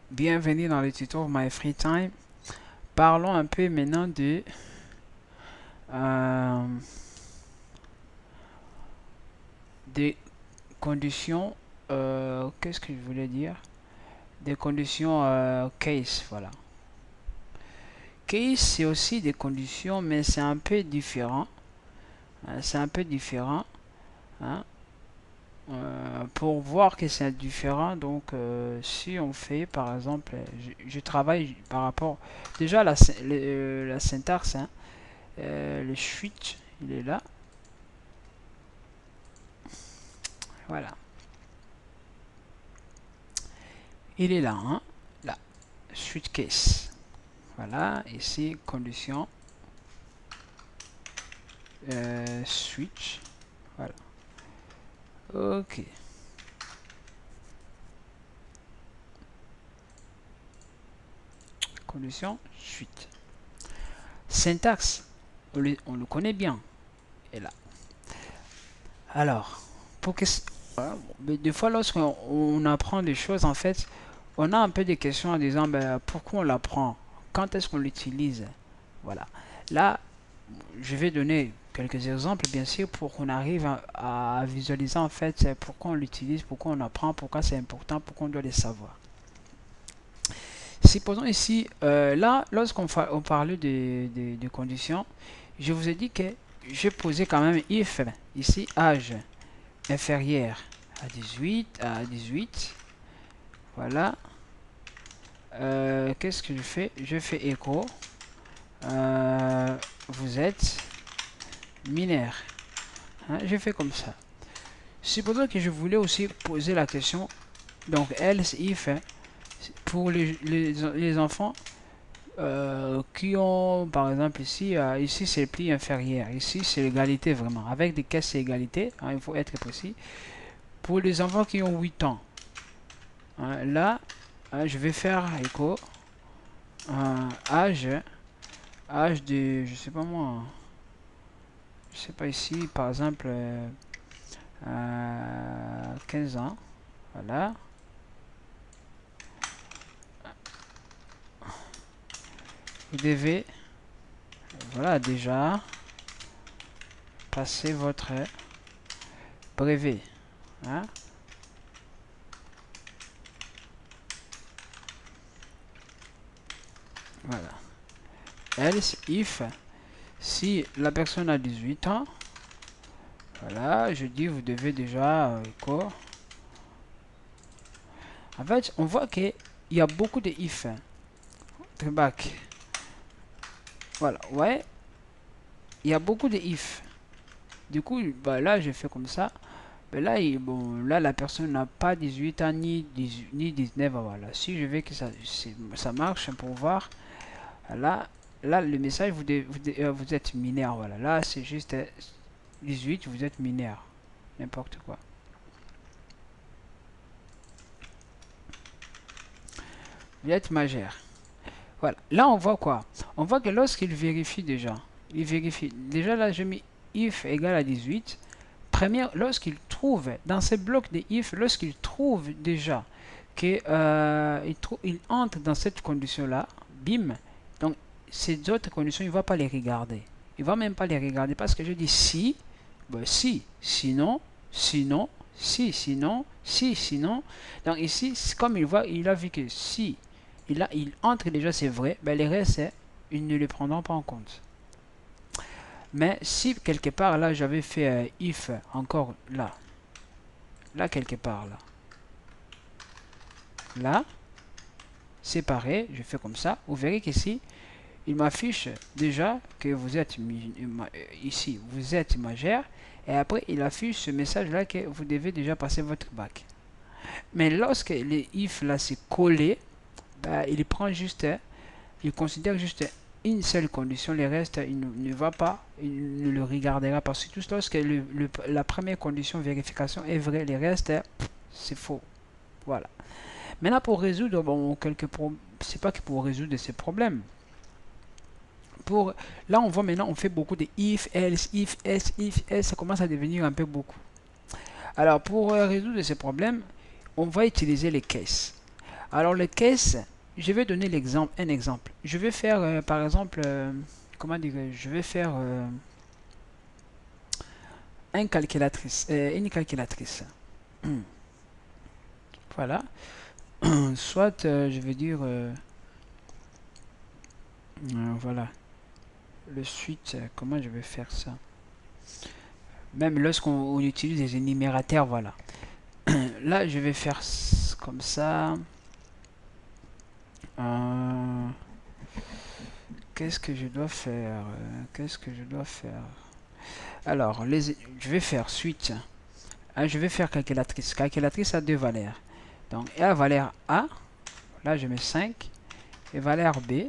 Bienvenue dans le tuto My Free Time. Parlons un peu maintenant euh, des conditions. Qu'est-ce que je voulais dire? Des conditions case, voilà. Case, c'est aussi des conditions, mais c'est un peu différent. C'est un peu différent. Hein. Pour voir que c'est différent, donc si on fait par exemple, je travaille par rapport déjà à la syntaxe, hein, le switch, il est là, voilà, il est là, hein, là, switch case, voilà, ici condition, switch, voilà, ok, condition, suite, syntaxe, on le connaît bien, et là, alors, pour que voilà, mais des fois lorsqu'on apprend des choses, en fait, on a un peu des questions en disant ben, pourquoi on l'apprend, quand est-ce qu'on l'utilise, voilà. Là, je vais donner quelques exemples, bien sûr, pour qu'on arrive à visualiser en fait pourquoi on l'utilise, pourquoi on apprend, pourquoi c'est important, pourquoi on doit les savoir. Supposons ici, là, lorsqu'on parlait de conditions, je vous ai dit que j'ai posé quand même if, ici, âge inférieur à 18, voilà. Qu'est-ce que je fais? Je fais écho, vous êtes mineur. Hein, je fais comme ça. Supposons que je voulais aussi poser la question, donc else if, hein, pour les enfants qui ont, par exemple ici, ici c'est le pli inférieur, ici c'est l'égalité vraiment, avec des caisses c'est égalité, hein, il faut être précis. Pour les enfants qui ont 8 ans, hein, là, hein, je vais faire écho, âge, âge de, je sais pas moi, je sais pas ici, par exemple, 15 ans, voilà. Vous devez, voilà, déjà passer votre brevet. Hein? Voilà. Else if, si la personne a 18 ans, voilà, je dis vous devez déjà quoi. En fait, on voit qu'il y a beaucoup de if. Hein. Back. Voilà, ouais, il y a beaucoup de if. Du coup, bah, là, je fais comme ça. Mais là, bon, là, la personne n'a pas 18 ans ni 18, ni 19 ans. Voilà. Si je veux que ça marche pour voir, là, là le message, vous êtes mineur. Voilà. Là, c'est juste 18, vous êtes mineur. N'importe quoi. Vous êtes majeur. Voilà. Là, on voit quoi? On voit que lorsqu'il vérifie déjà, il vérifie. Déjà, là, je mets if égale à 18. Première, lorsqu'il trouve, dans ces blocs de if, lorsqu'il trouve déjà que il entre dans cette condition-là, bim, donc ces autres conditions, il ne va pas les regarder. Il ne va même pas les regarder parce que je dis si, ben si, sinon, sinon, si, sinon, si, sinon. Donc ici, comme il voit, il a vu que si il entre déjà, c'est vrai, ben les restes, ils ne les prendront pas en compte. Mais si quelque part là j'avais fait if encore là, là quelque part là, c'est pareil, je fais comme ça. Vous verrez qu'ici, il m'affiche déjà que vous êtes ici, vous êtes majeur. Et après, il affiche ce message là que vous devez déjà passer votre bac. Mais lorsque les if là c'est collé, bah, il prend juste, il considère juste une seule condition, le reste il ne va pas, il ne le regardera pas. Surtout lorsque la première condition vérification est vraie, le reste c'est faux. Voilà. Maintenant pour résoudre bon, quelques problèmes, c'est pas que pour résoudre ces problèmes. Pour, là on voit maintenant on fait beaucoup de if, else, if, else, ça commence à devenir un peu beaucoup. Alors pour résoudre ces problèmes, on va utiliser les cases. Alors le case, je vais donner l'exemple, un exemple. Je vais faire par exemple, comment dire, je vais faire une calculatrice. Voilà. Soit je vais dire, voilà, le suite. Comment je vais faire ça? Même lorsqu'on utilise des énumérateurs, voilà. Là, je vais faire comme ça. Euh, Qu'est-ce que je dois faire? Qu'est-ce que je dois faire? Alors, je vais faire suite. Ah, je vais faire calculatrice. Calculatrice a deux valeurs. Donc, et la valeur A, là je mets 5. Et valeur B,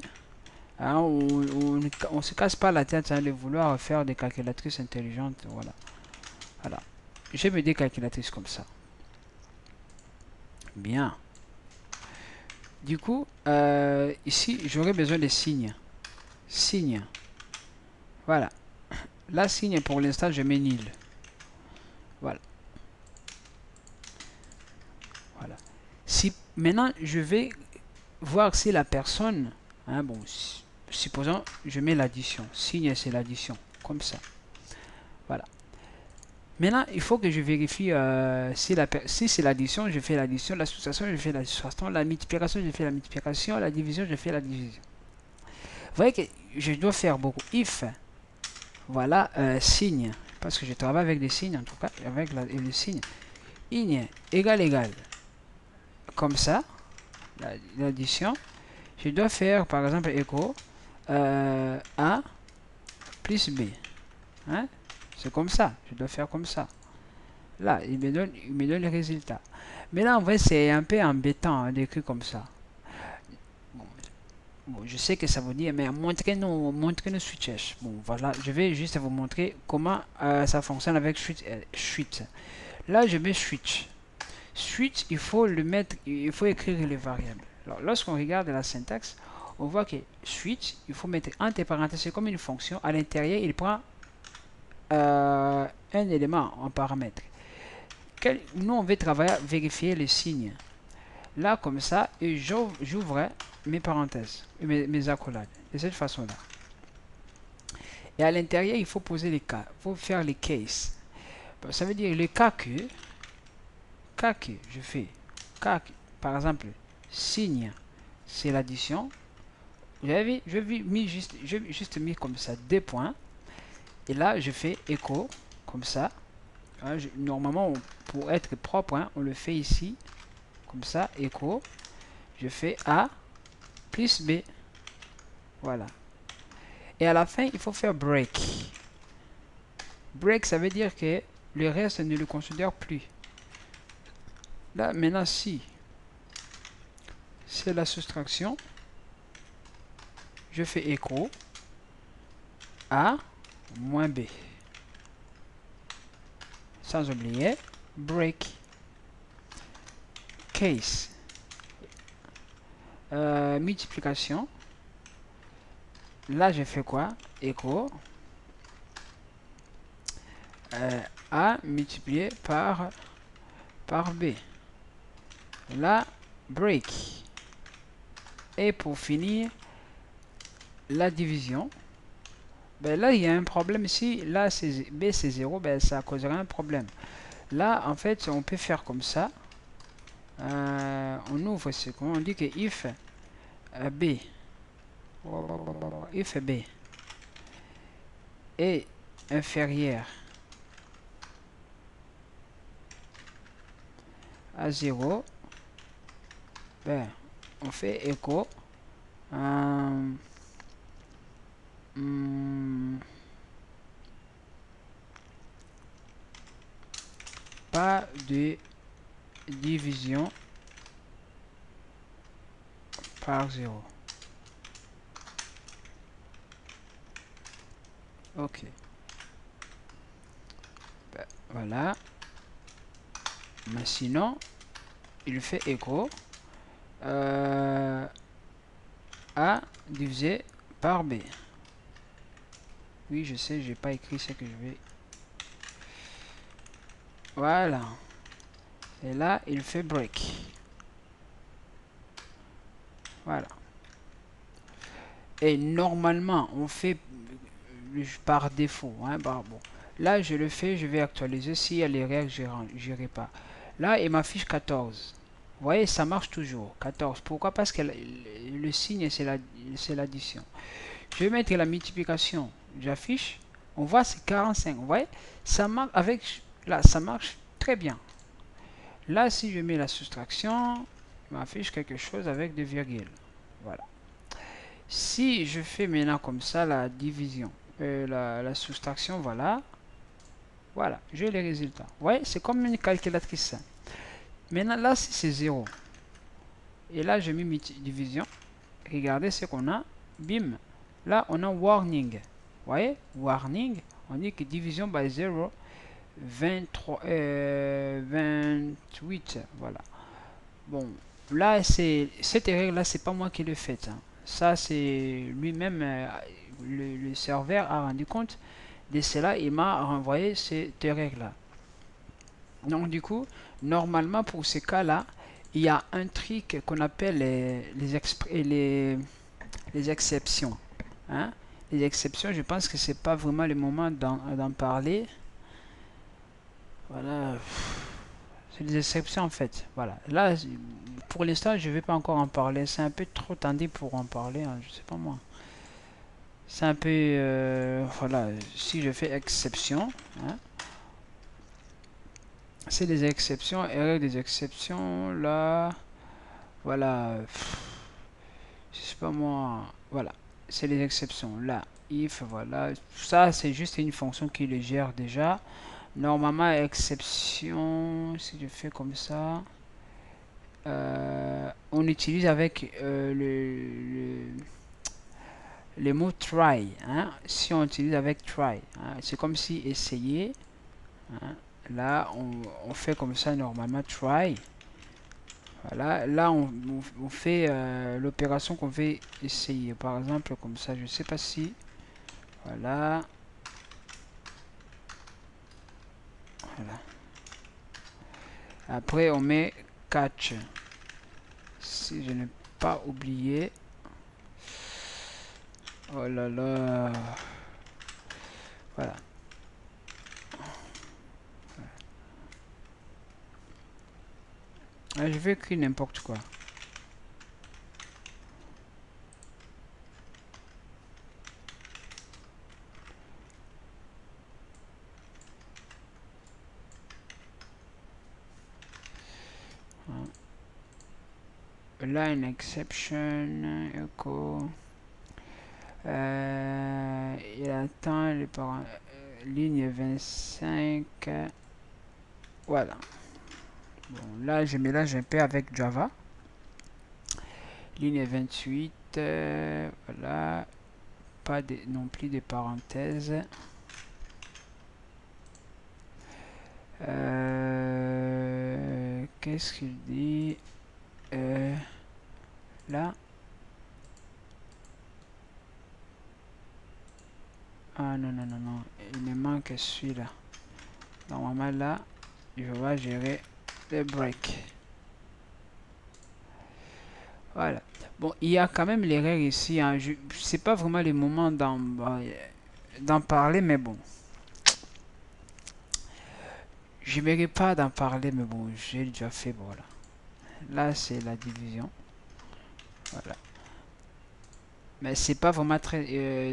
hein, on se casse pas la tête de vouloir faire des calculatrices intelligentes. Voilà. Voilà. Je mets des calculatrices comme ça. Bien. Du coup, ici, j'aurai besoin des signes. Signes. Voilà. La signe, pour l'instant, je mets nil. Voilà. Voilà. Si maintenant, je vais voir si la personne, hein, bon, supposons, je mets l'addition. Signe, c'est l'addition. Comme ça. Voilà. Maintenant, il faut que je vérifie si c'est l'addition, je fais l'addition, la soustraction, je fais la soustraction, la multiplication, je fais la multiplication, la division, je fais la division. Vous voyez que je dois faire beaucoup. If, voilà, signe, parce que je travaille avec des signes, en tout cas, avec le signe. In égal, comme ça, l'addition. Je dois faire, par exemple, écho A plus B. Hein? C'est comme ça, je dois faire comme ça. Là, il me donne le résultat. Mais là, en vrai, c'est un peu embêtant hein, d'écrire comme ça. Bon, bon, je sais que ça vous dit, mais montrez-nous switches. Bon, voilà, je vais juste vous montrer comment ça fonctionne avec switch. Là, je mets switch. Switch, il faut le mettre, il faut écrire les variables. Alors, lorsqu'on regarde la syntaxe, on voit que switch, il faut mettre entre parenthèses, c'est comme une fonction. À l'intérieur, il prend un élément en paramètre. Nous, on veut travailler, vérifier les signes. Là, comme ça, et j'ouvre mes parenthèses, mes accolades, de cette façon-là. Et à l'intérieur, il faut poser les cas, il faut faire les cases. Bon, ça veut dire le cas que je fais, par exemple, signe, c'est l'addition. Vous avez vu, j'ai juste mis comme ça deux points. Et là, je fais écho, comme ça. Hein, normalement, pour être propre, hein, on le fait ici, comme ça, écho. Je fais A plus B. Voilà. Et à la fin, il faut faire break. Break, ça veut dire que le reste ne le considère plus. Là, maintenant, si c'est la soustraction, je fais écho A moins B. Sans oublier, break. Case. Multiplication. Là, je fais quoi? Écho A multiplié par B. Là, break. Et pour finir, la division. Ben là, il y a un problème ici. Là, B c'est 0, ben ça causera un problème. Là, en fait, on peut faire comme ça. On ouvre ce qu'on dit que if B. If B est inférieur à 0, ben, on fait écho pas de division par 0. Ok. Ben, voilà. Mais sinon, il fait écho A divisé par B. Oui, je sais, j'ai pas écrit ce que je vais. Voilà. Et là, il fait break. Voilà. Et normalement, on fait par défaut. Hein, bon. Là, je le fais, je vais actualiser. S'il y a les règles, je n'irai pas. Là, il m'affiche 14. Vous voyez, ça marche toujours. 14. Pourquoi? Parce que le signe, c'est l'addition. Je vais mettre la multiplication. J'affiche. On voit, c'est 45. Vous voyez, ça marche avec... Là, ça marche très bien. Là, si je mets la soustraction, il m'affiche quelque chose avec des virgules. Voilà. Si je fais maintenant comme ça la division, la soustraction, voilà. Voilà, j'ai les résultats. Vous voyez, c'est comme une calculatrice. Maintenant, là, si c'est 0. Et là, je mets division. Regardez ce qu'on a. Bim. Là, on a warning. Vous voyez, warning. On dit que division by 0, 23, 28. Voilà. Bon, là, cette règle-là, c'est pas moi qui l'ai faite. Hein. Ça, c'est lui-même, le serveur a rendu compte de cela. Il m'a renvoyé cette règle-là. Donc, du coup, normalement, pour ces cas-là, il y a un truc qu'on appelle les exceptions. Hein? Les exceptions, je pense que c'est pas vraiment le moment d'en parler. Voilà. C'est des exceptions en fait. Voilà. Là, pour l'instant, je vais pas encore en parler. C'est un peu trop tendu pour en parler. Hein. Je sais pas moi. C'est un peu... voilà. Si je fais exception. Hein, c'est des exceptions. Et des exceptions. Là. Voilà. Je sais pas moi. Voilà. C'est les exceptions. Là. If. Voilà. Ça, c'est juste une fonction qui le gère déjà. Normalement, exception. Si je fais comme ça. On utilise avec le mot try. Hein. Si on utilise avec try, hein, c'est comme si essayer. Hein. Là, on fait comme ça normalement try. Voilà. Là, on fait l'opération qu'on veut essayer. Par exemple, comme ça, je sais pas si. Voilà. Voilà. Après, on met catch. Si je n'ai pas oublié. Oh là là. Voilà. Je vais écrire n'importe quoi. Line exception, echo. Il attend les parents. Ligne 25. Voilà. Bon, là, je mélange un peu avec Java. Ligne 28. Voilà. Pas non plus de parenthèses. Qu'est-ce qu'il dit là? Ah non, non, non, non. Il me manque celui-là. Normalement, là, je vais gérer les breaks. Voilà. Bon, il y a quand même les règles ici. Hein. C'est pas vraiment le moment d'en parler, mais bon. Je ne pas d'en parler, mais bon, j'ai déjà fait. Voilà. Là, c'est la division. Voilà. Mais c'est pas vraiment très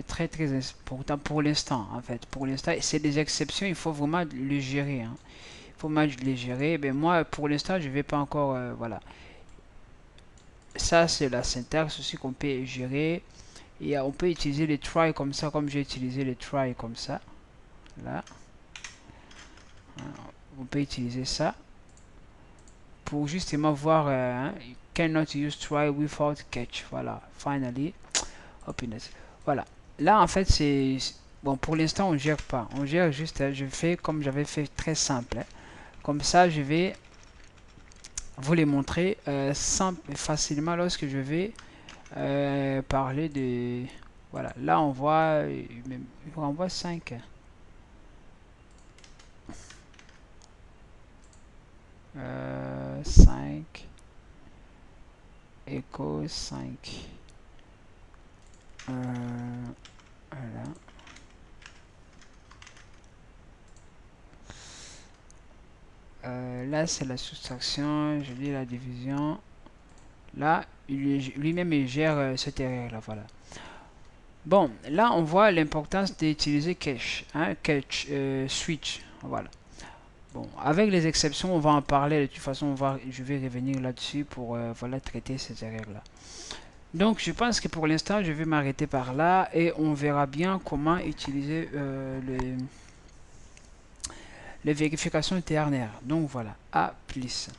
important pour l'instant, en fait. Pour l'instant, c'est des exceptions, il faut vraiment le gérer. Hein. Il faut vraiment les gérer. Ben moi, pour l'instant, je vais pas encore... voilà. Ça, c'est la syntaxe aussi qu'on peut gérer. Et on peut utiliser les try comme ça, comme j'ai utilisé les try comme ça. Là. On peut utiliser ça. Pour justement voir... cannot use try without catch. Voilà. Finally. Happiness. Voilà. Là, en fait, c'est... Bon, pour l'instant, on gère pas. On gère juste... je fais comme j'avais fait très simple. Hein. Comme ça, je vais vous les montrer facilement lorsque je vais parler de... Voilà. Là, on voit... on voit 5. Echo 5. Voilà. Là, c'est la soustraction. Je dis la division. Là, lui-même, il gère cette erreur-là. Voilà. Bon, là, on voit l'importance d'utiliser cache. Hein, cache, switch. Voilà. Bon, avec les exceptions, on va en parler. De toute façon, je vais revenir là-dessus pour voilà, traiter ces erreurs-là. Donc, je pense que pour l'instant, je vais m'arrêter par là et on verra bien comment utiliser les vérifications ternaires. Donc, voilà. À plus.